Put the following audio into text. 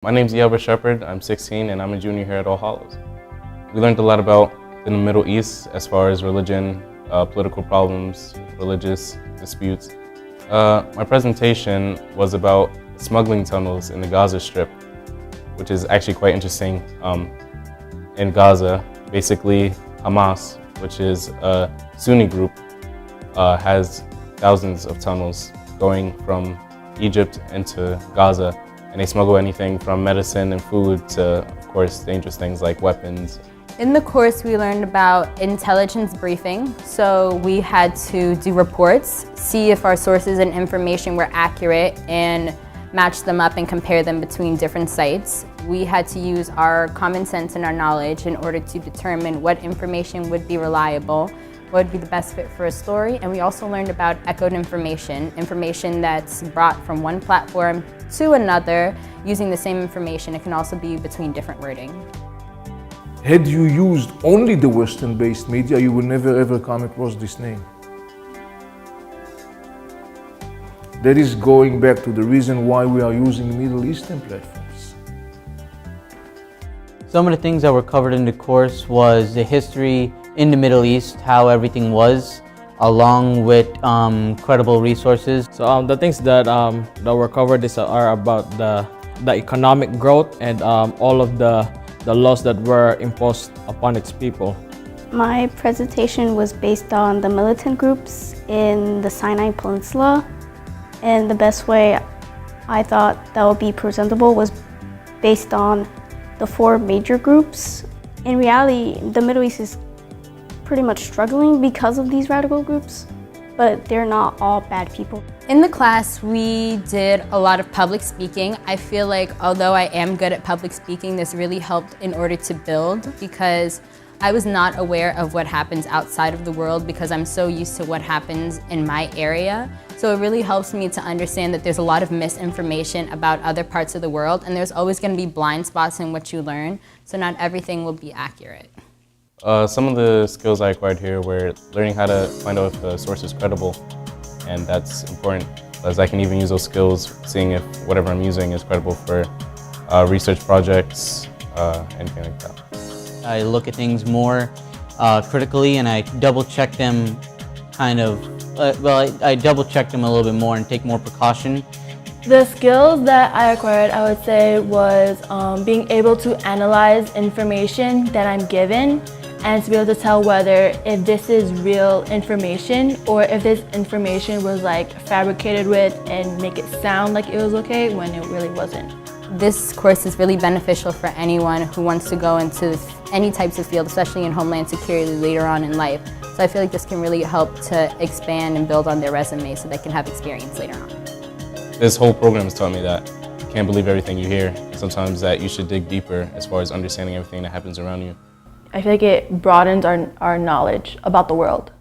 My name's Yelber Shepherd. I'm 16 and I'm a junior here at All Hallows. We learned a lot about in the Middle East as far as religion, political problems, religious disputes. My presentation was about smuggling tunnels in the Gaza Strip, which is actually quite interesting. In Gaza, basically Hamas, which is a Sunni group, has thousands of tunnels going from Egypt into Gaza, and they smuggle anything from medicine and food to, of course, dangerous things like weapons. In the course, we learned about intelligence briefing. So we had to do reports, see if our sources and information were accurate, and match them up and compare them between different sites. We had to use our common sense and our knowledge in order to determine what information would be reliable, what would be the best fit for a story, and we also learned about echoed information that's brought from one platform to another using the same information. It can also be between different wording. Had you used only the Western-based media, you would never ever come across this name. That is going back to the reason why we are using Middle Eastern platforms. Some of the things that were covered in the course was the history in the Middle East, how everything was, along with credible resources. So the things that were covered are about the economic growth and all of the laws that were imposed upon its people. My presentation was based on the militant groups in the Sinai Peninsula, and the best way I thought that would be presentable was based on the 4 major groups. In reality, the Middle East is pretty much struggling because of these radical groups, but they're not all bad people. In the class, we did a lot of public speaking. I feel like although I am good at public speaking, this really helped in order to build, because I was not aware of what happens outside of the world because I'm so used to what happens in my area. So it really helps me to understand that there's a lot of misinformation about other parts of the world, and there's always going to be blind spots in what you learn, so not everything will be accurate. Some of the skills I acquired here were learning how to find out if a source is credible, and that's important, as I can even use those skills seeing if whatever I'm using is credible for research projects, anything like that. I look at things more critically, and I double-check them I double-check them a little bit more and take more precaution. The skills that I acquired, I would say, was being able to analyze information that I'm given and to be able to tell whether if this is real information or if this information was like fabricated with and make it sound like it was okay when it really wasn't. This course is really beneficial for anyone who wants to go into any types of field, especially in Homeland Security later on in life. So I feel like this can really help to expand and build on their resume so they can have experience later on. This whole program has taught me that you can't believe everything you hear. Sometimes that you should dig deeper as far as understanding everything that happens around you. I feel like it broadens our knowledge about the world.